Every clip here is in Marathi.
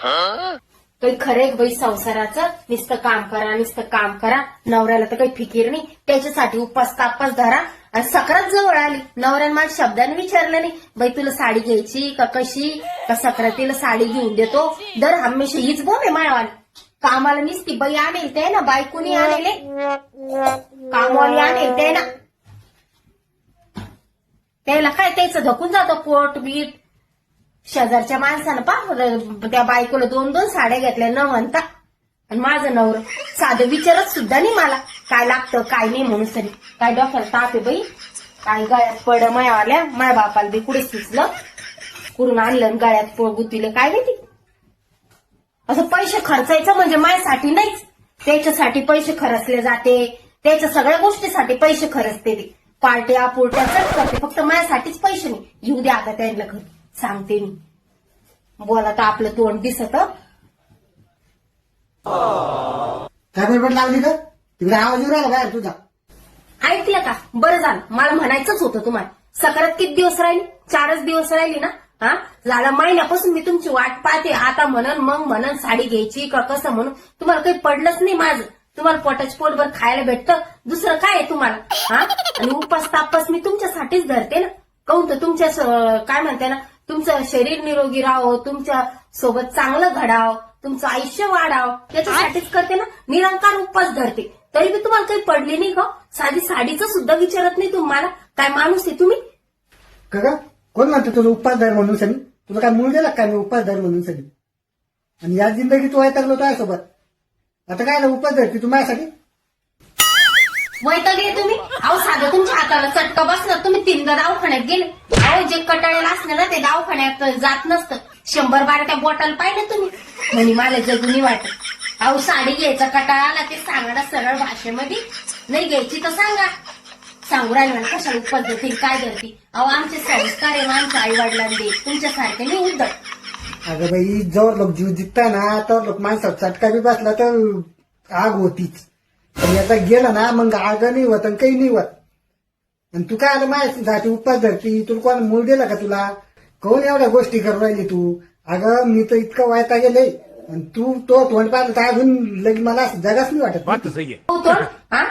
काही खरे बाई संसाराचं नुसतं काम करा नुसतं काम करा. नवऱ्याला तर काही फिकीर नाही. त्याच्यासाठी उपास तापास धरा आणि सक्रात जवळ आली. नवऱ्याने माझ्या शब्दाने विचारलं नाही बाई तुला साडी घ्यायची का कशी का सक्रातीला साडी घेऊन देतो. दर हमेशा हीच बोल आहे मायावाली. कामाला नुसती बाई आणेल ते ना बायकोनी आणले कामवाली आणेल ते ना त्याला काय त्याचं धकून जातं पोट बीट. शेजारच्या माणसानं त्या बायकोला 2-2 साड्या घेतल्या न म्हणता. आणि माझं नवरं साधं विचारत सुद्धा नाही मला काय लागतं काय नाही म्हणून. तरी काय डोक्याला ताप आहे बाई. काय गळ्यात पड मायावाल्या माया बापाला बी कुठे सुचलं करून आणलं गळ्यात गुतीले काय माहिती. असं पैसे खर्चायचं म्हणजे माझ्यासाठी नाहीच. त्याच्यासाठी पैसे खर्चले जाते. त्याच्या सगळ्या गोष्टीसाठी पैसे खर्चते ते. पार्ट्या पुरट्या चट करते. फक्त माझ्यासाठीच पैसे नाही. येऊ द्या आता त्यांना घरी सांगते मी. बोला तर आपलं तोंड दिसत. काय बडबड लावली का तिकडे आवाज येऊ राहिला बाहेर तुझा. ऐकलं का बरं झालं. मला म्हणायचंच होतं तुम्हाला. सक्रात किती दिवस राहिली 4च दिवस राहिली ना. हा झाला महिन्यापासून मी तुमची वाट पाहते. आता म्हणन मग म्हणन साडी घ्यायची का कसं म्हणून. तुम्हाला काही पडलंच नाही माझं. तुम्हाला पोटाच पोटभर खायला भेटतं. दुसरं काय आहे तुम्हाला. हा आणि उपास तापास मी तुमच्यासाठीच धरते ना. काहून तर तुमच्या काय म्हणते ना तुमचं शरीर निरोगी राहावं तुमच्या सोबत चांगलं घडावं तुमचं आयुष्य वाढावं त्याच्यासाठीच करते ना. निरंकार उपास धरते तरी मी तुम्हाला काही पडले नाही का. साधी साडीचं सुद्धा विचारत नाही तुम्हाला. काय माणूस आहे तुम्ही. का कोण म्हणतो तुला उपासदार म्हणून सनी. तुला काय मूळ दिला काय मी उपासदार म्हणून सनी. आणि या जिंदगी तू वैतागलो तुझ्यासोबत. आता काय उपास धरती तू माझ्यासाठी. वैतागले तुम्ही. अहो साधं तुमच्या हाताला चटका बसला तुम्ही 3दा दवाखान्यात गेले. अहो जे कटाळेला असलं ना ते दवाखान्यात जात नसतं. 100 बार त्या बोटाला पाहिलं तुम्ही म्हणे मला जगुनी वाटत. अहो साडी घ्यायचा कटाळा आला ते सांगा ना सरळ भाषेमध्ये. नाही घ्यायची तर सांगा. सांगू राहिले मला कशाला उपास धरते काय धरती. अहो आमचे संस्कार आहे आमच्या आई वडिलांनी तुमच्यासारखे नाही उद्धट. अगं बाई जवळ लोक जीव जिंकताय ना तर लोक माणसाचा चटका बी बसला तर आग होतीच. पण याचा गेला ना मग आग नाही होत आणि काही नाही होत. आणि तू काय आलं माझ्यासाठी उपास धरती. तुला कोण मूळ दिला का तुला. कोण एवढ्या गोष्टी करून राहिली तू. अगं मी तर इतकं वायता गेले आणि तू तो तोंड पाहिलं तर अजून लगी मला जगाच नाही वाटत. हो तोंड हा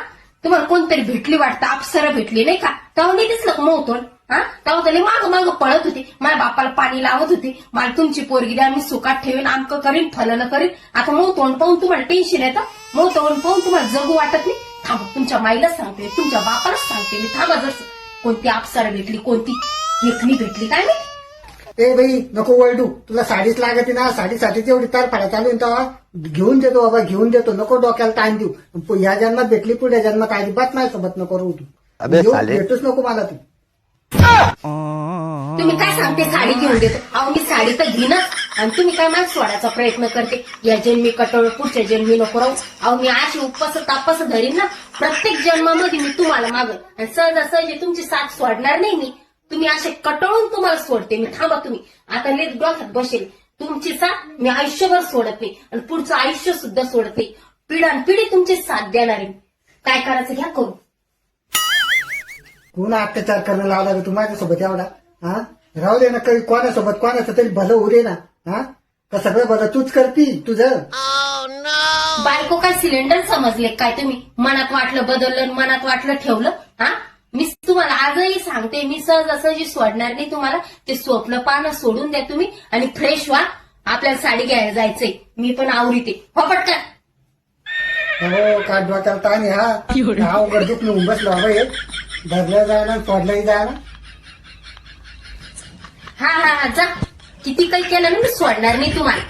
तुम्हाला कोणतरी भेटली वाटतं अप्सरा भेटली नाही का. तेव्हा नाही दिसलं का मग तोंड. हा तेव्हा त्याला माग माग पळत होते. माझ्या बापाला पाणी लावत होते. मला तुमची पोरगी द्या मी सुखात ठेवेन आमकं करीन फलन करीन. आता मग तोंड पाहून तुम्हाला टेन्शन येतं. मग तोंड पाहून तुम्हाला जगू वाटत नाही. थांबा तुमच्या माईलाच सांगते तुमच्या बापालाच सांगते मी. थांबा जसं कोणती अप्सरा भेटली कोणती लेखणी भेटली काय नाही. ए बाई नको वळडू. तुला साडीच लागते ना. साडीसाठी तेवढी तार फाड्या चालू तेव्हा घेऊन देतो बाबा घेऊन देतो. नको डोक्याला ताण देऊ. या जन्मात भेटली पुढल्या जन्मात अजिबात माझ्यासोबत नको राहू तू. भेटूच नको मला तू. तुम्ही काय सांगते साडी घेऊन देतो. अहो मी साडी तर घेईनच. आणि तुम्ही काय मला सोडायचा प्रयत्न करते. या जन्मी कटोळ पुढच्या जन्मी नको राहू. अहो मी अशी उपास तापास धरीन ना प्रत्येक जन्मामध्ये मी तुम्हाला मागन. आणि सहजासहजी तुमची साथ सोडणार नाही मी. तुम्ही असे कटळून तुम्हाला सोडते मी. थांबा तुम्ही आता लेट डोक्यात बसेल. तुमची साथ मी आयुष्यभर सोडत नाही आणि पुढचं आयुष्य सुद्धा सोडत नाही. पिढ्यानपिढी तुमची साथ देणार आहे. काय करायचं घ्या करू. कोण अत्याचार करणं लावला तू माझ्यासोबत एवढा. हा राहू दे ना काही कोणासोबत कोणाचं तरी भलं होऊ दे ना. हा का सगळं भलं तूच करती तुझं. बायको काय सिलेंडर समजले काय तुम्ही. मनात वाटलं बदललं मनात वाटलं ठेवलं. हा मी तुम्हाला आजही सांगते मी सहजासहजी सोडणार नाही तुम्हाला. ते स्वप्न पाहणं सोडून द्या तुम्ही आणि फ्रेश व्हा. आपल्याला साडी घ्यायला जायचंय. मी पण आवरीते हो पटकन. हो का डोक्याला ताण आहे हा. अवघड दुख नेऊन बसलो बाबा हे. धरलं जायला सोडलंही जायला. हा हा हा जा. किती काही केलं ना मी सोडणार नाही तुम्हाला.